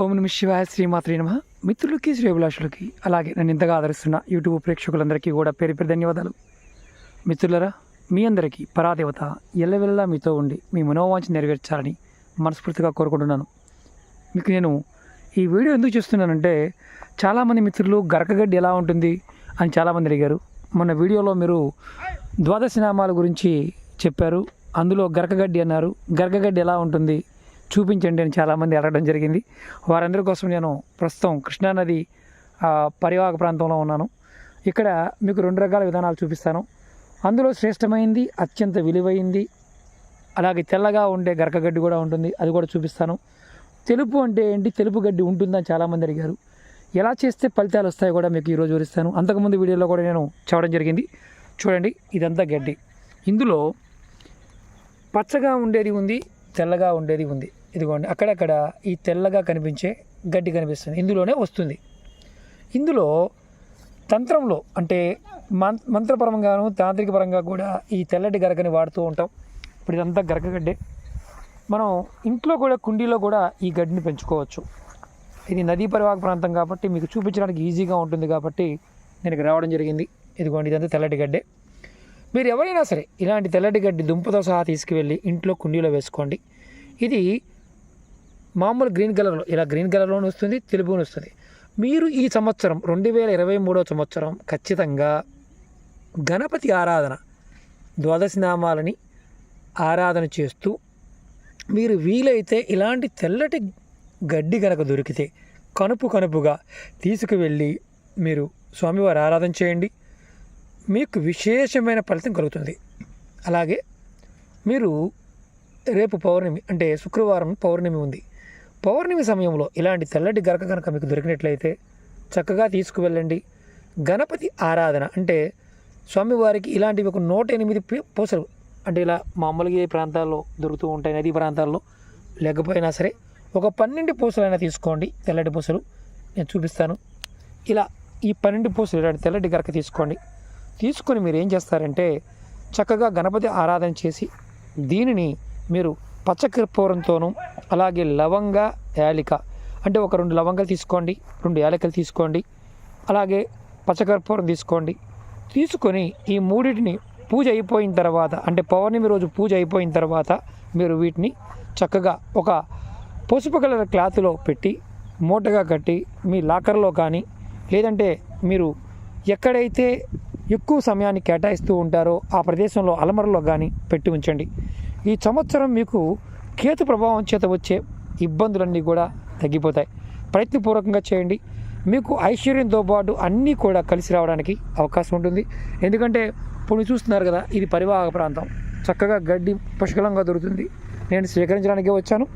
ఓం నమః శివాయ శ్రీమాత్రే నమః. మిత్రులకి శ్రేభిలాషులకి అలాగే నన్ను ఇంతగా ఆదరిస్తున్న యూట్యూబ్ ప్రేక్షకులందరికీ కూడా పేరు పేరు ధన్యవాదాలు. మిత్రులరా, మీ అందరికీ పరాదేవత ఎల్లవెల్లా మీతో ఉండి మీ మనోవాంఛ నెరవేర్చాలని మనస్ఫూర్తిగా కోరుకుంటున్నాను. మీకు నేను ఈ వీడియో ఎందుకు చేస్తున్నానంటే, చాలామంది మిత్రులు గరకగడ్డి ఎలా ఉంటుంది అని చాలామంది అడిగారు. మొన్న వీడియోలో మీరు ద్వాదశ నామాల గురించి చెప్పారు, అందులో గరకగడ్డి అన్నారు. గరకగడ్డి ఎలా ఉంటుంది చూపించండి అని చాలామంది అడగడం జరిగింది. వారందరి కోసం నేను ప్రస్తుతం కృష్ణానది పరివాహక ప్రాంతంలో ఉన్నాను. ఇక్కడ మీకు 2 రకాల విధానాలు చూపిస్తాను. అందులో శ్రేష్టమైంది, అత్యంత విలువైంది, అలాగే తెల్లగా ఉండే గరకగడ్డి కూడా ఉంటుంది, అది కూడా చూపిస్తాను. తెలుపు అంటే ఏంటి, తెలుపు గడ్డి ఉంటుందని చాలామంది అడిగారు. ఎలా చేస్తే ఫలితాలు వస్తాయో కూడా మీకు ఈరోజు వివరిస్తాను. అంతకుముందు వీడియోలో కూడా నేను చెప్పడం జరిగింది. చూడండి, ఇదంతా గడ్డి. ఇందులో పచ్చగా ఉండేది ఉంది, తెల్లగా ఉండేది ఉంది. ఇదిగోండి, అక్కడక్కడ ఈ తెల్లగా కనిపించే గడ్డి కనిపిస్తుంది, ఇందులోనే వస్తుంది. ఇందులో తంత్రంలో అంటే మంత్రపరంగాను తాంత్రిక పరంగా కూడా ఈ తెల్లటి గరకని వాడుతూ ఉంటాం. ఇప్పుడు ఇదంతా గరకగడ్డే. మనం ఇంట్లో కూడా కుండీలో కూడా ఈ గడ్డిని పెంచుకోవచ్చు. ఇది నదీ పరివాహక ప్రాంతం కాబట్టి మీకు చూపించడానికి ఈజీగా ఉంటుంది కాబట్టి నేను ఇక్కడ రావడం జరిగింది. ఇదిగోండి, ఇదంతా తెల్లటి గడ్డే. మీరు ఎవరైనా సరే ఇలాంటి తెల్లటి గడ్డి దుంపతో సహా తీసుకువెళ్ళి ఇంట్లో కుండీలో వేసుకోండి. ఇది మామూలు గ్రీన్ కలర్లో, ఇలా గ్రీన్ కలర్లోనే వస్తుంది, తెలుపుని వస్తుంది. మీరు ఈ సంవత్సరం 2023 సంవత్సరం ఖచ్చితంగా గణపతి ఆరాధన, ద్వాదశ నామాలని ఆరాధన చేస్తూ మీరు వీలైతే ఇలాంటి తెల్లటి గడ్డి కనుక దొరికితే కనుపుగా తీసుకువెళ్ళి మీరు స్వామివారి ఆరాధన చేయండి. మీకు విశేషమైన ఫలితం కలుగుతుంది. అలాగే మీరు రేపు పౌర్ణమి అంటే శుక్రవారం పౌర్ణమి ఉంది. పౌర్ణమి సమయంలో ఇలాంటి తెల్లటి గరక కనుక మీకు దొరికినట్లయితే చక్కగా తీసుకువెళ్ళండి. గణపతి ఆరాధన అంటే స్వామివారికి ఇలాంటివి ఒక 108 పూసలు, అంటే ఇలా మామూలుగా ఏ ప్రాంతాల్లో దొరుకుతూ ఉంటాయి, నదీ ప్రాంతాల్లో లేకపోయినా సరే ఒక 12 పూసలైనా తీసుకోండి. తెల్లటి పూసలు నేను చూపిస్తాను. ఇలా ఈ 12 పూసలు ఇలాంటి తెల్లటి గరక తీసుకోండి. తీసుకొని మీరు ఏం చేస్తారంటే చక్కగా గణపతి ఆరాధన చేసి దీనిని మీరు పచ్చకర్పూరంతోనూ అలాగే లవంగ, యాలిక అంటే ఒక 2 లవంగాలు తీసుకోండి, 2 యాలకులు తీసుకోండి, అలాగే పచ్చకర్పూరం తీసుకోండి. తీసుకొని ఈ మూడింటిని పూజ అయిపోయిన తర్వాత అంటే పౌర్ణమి రోజు పూజ అయిపోయిన తర్వాత మీరు వీటిని చక్కగా ఒక పసుపు కలర్ క్లాత్లో పెట్టి మూటగా కట్టి మీ లాకర్లో కానీ లేదంటే మీరు ఎక్కడైతే ఎక్కువ సమయాన్ని కేటాయిస్తూ ఉంటారో ఆ ప్రదేశంలో అలమరలో కానీ పెట్టి ఉంచండి. ఈ సంవత్సరం మీకు కేతు ప్రభావం చేత వచ్చే ఇబ్బందులన్నీ కూడా తగ్గిపోతాయి. ప్రయత్నపూర్వకంగా చేయండి. మీకు ఐశ్వర్యంతో పాటు అన్నీ కూడా కలిసి రావడానికి అవకాశం ఉంటుంది. ఎందుకంటే ఇప్పుడు చూస్తున్నారు కదా, ఇది పరివాహక ప్రాంతం, చక్కగా గడ్డి పుష్కలంగా దొరుకుతుంది. నేను స్వీకరించడానికే వచ్చాను,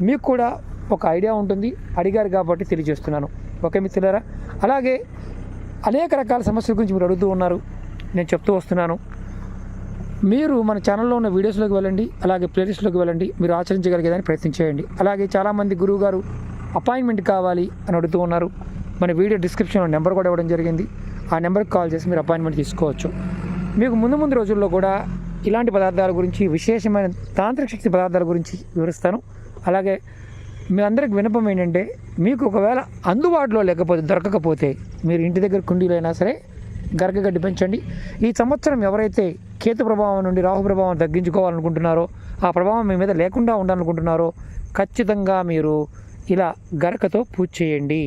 మీకు కూడా ఒక ఐడియా ఉంటుంది, అడిగారు కాబట్టి తెలియజేస్తున్నాను. ఓకే మిత్రులారా, అలాగే అనేక రకాల సమస్యల గురించి మీరు అడుగుతూ ఉన్నారు, నేను చెప్తూ వస్తున్నాను. మీరు మన ఛానల్లో ఉన్న వీడియోస్లోకి వెళ్ళండి, అలాగే ప్లేలిస్ట్లోకి వెళ్ళండి, మీరు ఆచరించగలిగేదాన్ని ప్రయత్నం చేయండి. అలాగే చాలామంది గురువు గారు అపాయింట్మెంట్ కావాలి అని అడుగుతూ ఉన్నారు. మన వీడియో డిస్క్రిప్షన్లో నెంబర్ కూడా ఇవ్వడం జరిగింది. ఆ నెంబర్కి కాల్ చేసి మీరు అపాయింట్మెంట్ తీసుకోవచ్చు. మీకు ముందు రోజుల్లో కూడా ఇలాంటి పదార్థాల గురించి, విశేషమైన తాంత్రిక శక్తి పదార్థాల గురించి వివరిస్తాను. అలాగే మీ అందరికి వినపం ఏంటంటే, మీకు ఒకవేళ అందుబాటులో లేకపోతే దొరకకపోతే మీరు ఇంటి దగ్గర కుండీలో అయినా సరే గరకగడ్డి పెంచండి. ఈ సంవత్సరం ఎవరైతే కేతు ప్రభావం నుండి రాహు ప్రభావం తగ్గించుకోవాలనుకుంటున్నారో, ఆ ప్రభావం మీ మీద లేకుండా ఉండాలనుకుంటున్నారో ఖచ్చితంగా మీరు ఇలా గరకతో పూజ చేయండి.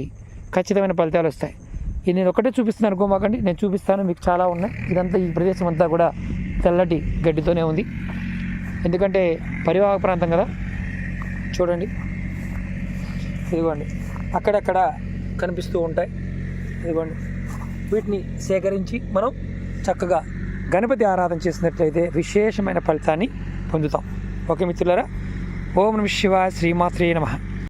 ఖచ్చితమైన ఫలితాలు వస్తాయి. ఇది నేను ఒకటే చూపిస్తున్నాను అనుకోమాకండి, నేను చూపిస్తాను, మీకు చాలా ఉన్నాయి. ఇదంతా ఈ ప్రదేశం అంతా కూడా తెల్లటి గడ్డితోనే ఉంది, ఎందుకంటే పరివాహక ప్రాంతం కదా. చూడండి, ఇదిగోండి అక్కడక్కడ కనిపిస్తూ ఉంటాయి. ఇదిగోండి, వీటిని సేకరించి మనం చక్కగా గణపతి ఆరాధన చేసినట్లయితే విశేషమైన ఫలితాన్ని పొందుతాం. ఓకే మిత్రులారా, ఓం నమః శివాయ శ్రీమాత్రే నమః.